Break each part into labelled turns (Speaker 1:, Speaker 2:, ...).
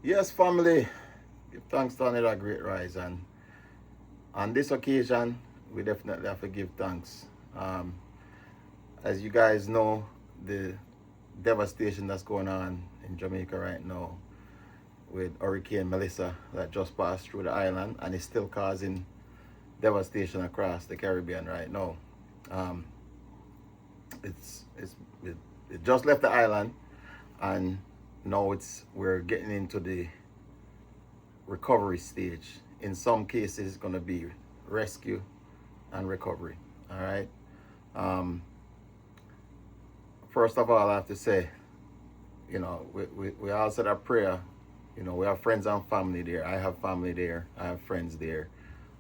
Speaker 1: Yes, family, give thanks to another great rise. And on this occasion, we definitely have to give thanks. Um, as you guys know, the devastation that's going on in Jamaica right now with Hurricane Melissa that just passed through the island and is still causing devastation across the Caribbean right now. Um, it's it's it, it just left the island, and now we're getting into the recovery stage. In some cases, it's going to be rescue and recovery. All right. Um, First of all, I have to say, we all said our prayer. We have friends and family there. I have family there. I have friends there.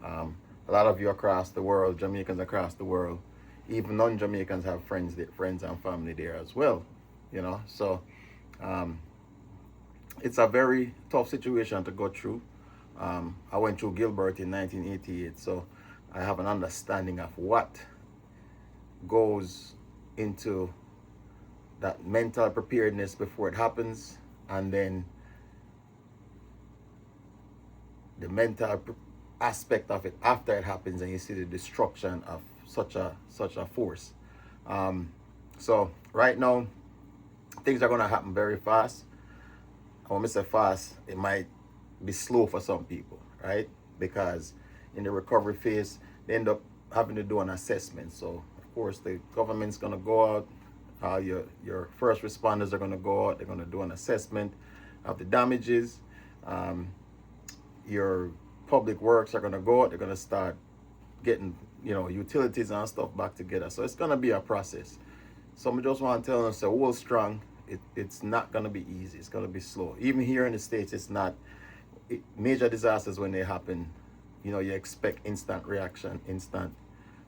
Speaker 1: A lot of you across the world, Jamaicans across the world, even non-Jamaicans have friends and family there as well. So um, it's a very tough situation to go through. I went through Gilbert in 1988, so I have an understanding of what goes into that mental preparedness before it happens, and then the aspect of it after it happens, and you see the destruction of such a force. Um, so right now, things are gonna happen very fast. When I say fast, it might be slow for some people, right? Because in the recovery phase, they end up having to do an assessment. So of course, the government's gonna go out. Your first responders are gonna go out. They're gonna do an assessment of the damages. Um, your public works are gonna go out. They're gonna start getting utilities and stuff back together. So it's gonna be a process. So I just want to tell them, so hold strong. It's not gonna be easy. It's gonna be slow. Even here in the States, it's not. Major disasters, when they happen, you expect instant reaction, instant,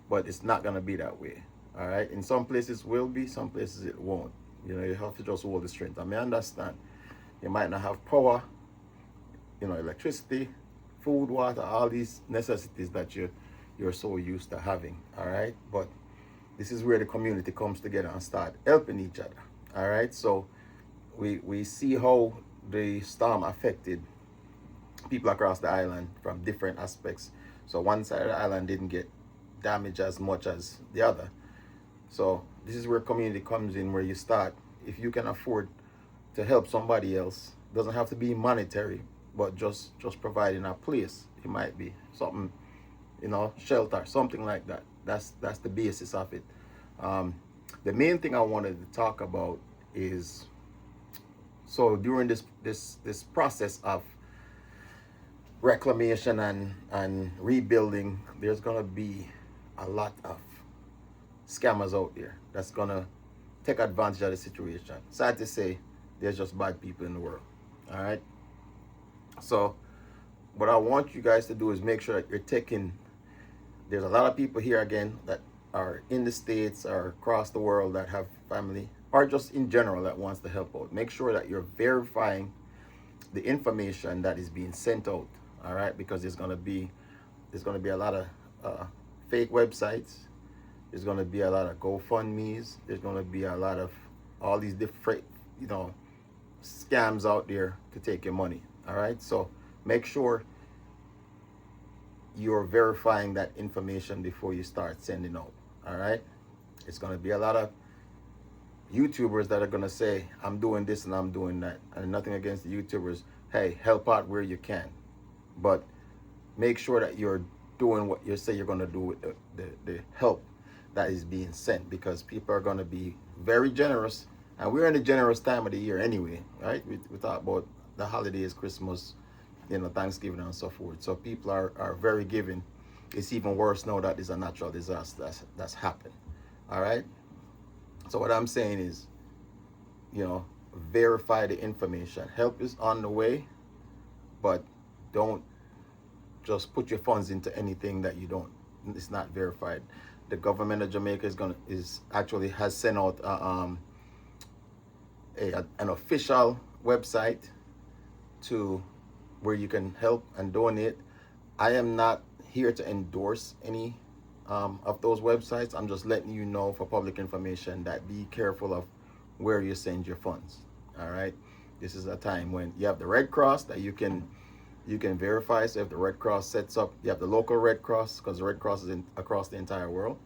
Speaker 1: but it's not gonna be that way. All right. In some places will be, some places it won't. You have to just hold the strength. I may understand. You might not have power, electricity, food, water, all these necessities that you're so used to having. All right. But this is where the community comes together and start helping each other. All right. So we see how the storm affected people across the island from different aspects. So one side of the island didn't get damaged as much as the other. So this is where community comes in, where you start, if you can afford to help somebody else, doesn't have to be monetary, but just providing a place. It might be something, shelter, something like that. That's the basis of it. Um, the main thing I wanted to talk about is, so during this process of reclamation and rebuilding, there's gonna be a lot of scammers out there that's gonna take advantage of the situation. Sad to say, there's just bad people in the world. All right. So what I want you guys to do is make sure that you're taking. There's a lot of people here again that are in the States or across the world that have family, or just in general that wants to help out. Make sure that you're verifying the information that is being sent out. All right, because there's gonna be a lot of fake websites. There's gonna be a lot of GoFundMe's. There's gonna be a lot of all these different scams out there to take your money. All right, so make sure you're verifying that information before you start sending out. All right, it's gonna be a lot of YouTubers that are gonna say, I'm doing this and I'm doing that, and nothing against the YouTubers. Hey, help out where you can, but make sure that you're doing what you say you're gonna do with the help that is being sent, because people are gonna be very generous, and we're in a generous time of the year anyway, right? We talk about the holidays, Christmas, Thanksgiving and so forth. So people are very giving. It's even worse now that there's a natural disaster that's happened. All right. So what I'm saying is, verify the information. Help is on the way, but don't just put your funds into anything that it's not verified. The government of Jamaica is actually has sent out an official website to where you can help and donate. I am not here to endorse any of those websites. I'm just letting you know for public information that be careful of where you send your funds. All right. This is a time when you have the Red Cross that you can verify. So if the Red Cross sets up, you have the local Red Cross, because the Red Cross is across the entire world.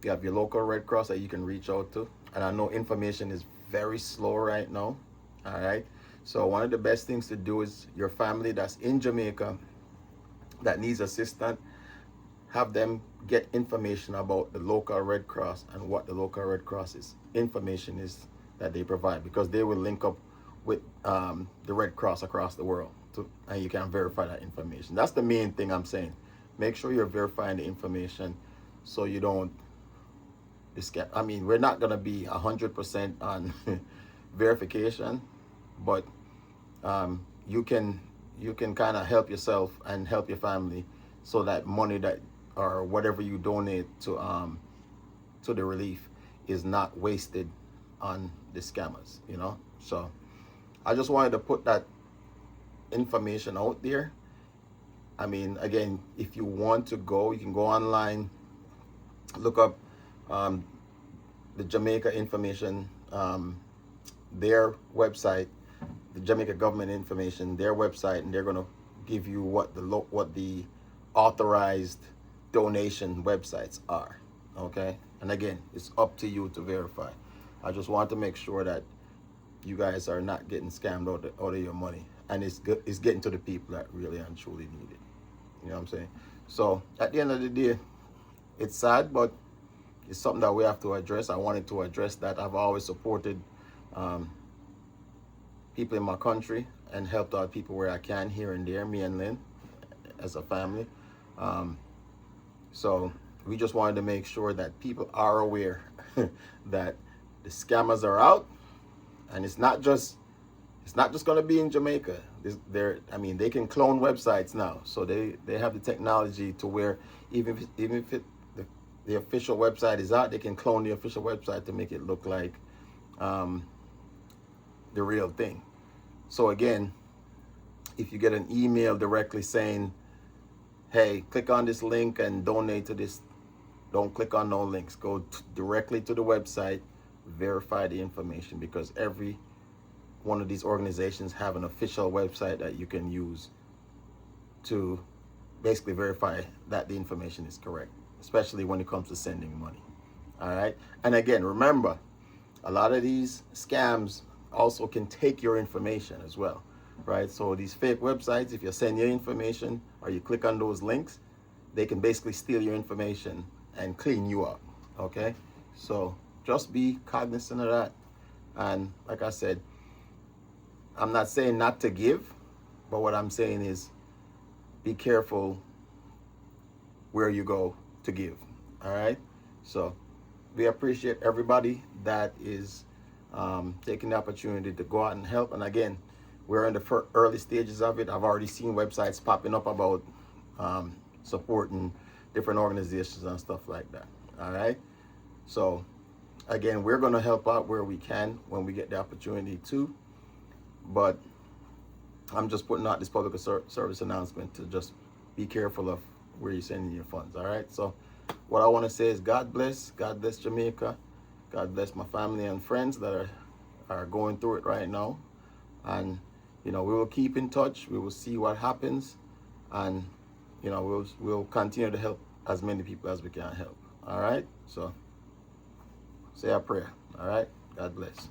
Speaker 1: You have your local Red Cross that you can reach out to. And I know information is very slow right now. All right. So one of the best things to do is your family that's in Jamaica that needs assistance, have them get information about the local Red Cross and what the local Red Cross information is that they provide, because they will link up with the Red Cross across the world, and you can verify that information. That's the main thing I'm saying. Make sure you're verifying the information so you don't scam. I mean, we're not gonna be 100% on verification, but you can kind of help yourself and help your family, so that money that or whatever you donate to the relief is not wasted on the scammers, you know. So I just wanted to put that information out there. I mean, again, if you want to go, you can go online, look up the Jamaica information, their website, the Jamaica government information, their website, and they're going to give you what the authorized donation websites are. Okay, and again, it's up to you to verify. I just want to make sure that you guys are not getting scammed out of your money, and it's getting to the people that really and truly need it. You know what I'm saying? So at the end of the day, it's sad, but it's something that we have to address. I wanted to address that. I've always supported people in my country and helped out people where I can, here and there, me and Lynn, as a family. So we just wanted to make sure that people are aware that the scammers are out, and it's not just going to be in Jamaica. I mean, they can clone websites now, so they have the technology to where even if the official website is out, they can clone the official website to make it look like the real thing. So again, if you get an email directly saying, hey, click on this link and donate to this, don't click on no links. Go directly to the website, verify the information, because every one of these organizations have an official website that you can use to basically verify that the information is correct, especially when it comes to sending money. All right. And again, remember, a lot of these scams also can take your information as well, right? So these fake websites, if you send your information or you click on those links, they can basically steal your information and clean you up. Okay. So just be cognizant of that. And like I said, I'm not saying not to give, but what I'm saying is be careful where you go to give. All right. So we appreciate everybody that is taking the opportunity to go out and help. And again, we're in the early stages of it. I've already seen websites popping up about supporting different organizations and stuff like that. All right. So again, we're going to help out where we can when we get the opportunity to. But I'm just putting out this public service announcement to just be careful of where you're sending your funds. All right. So what I want to say is God bless Jamaica. God bless my family and friends that are going through it right now. And, you know, we will keep in touch. We will see what happens. And, you know, we'll continue to help as many people as we can help. All right. So say a prayer. All right. God bless.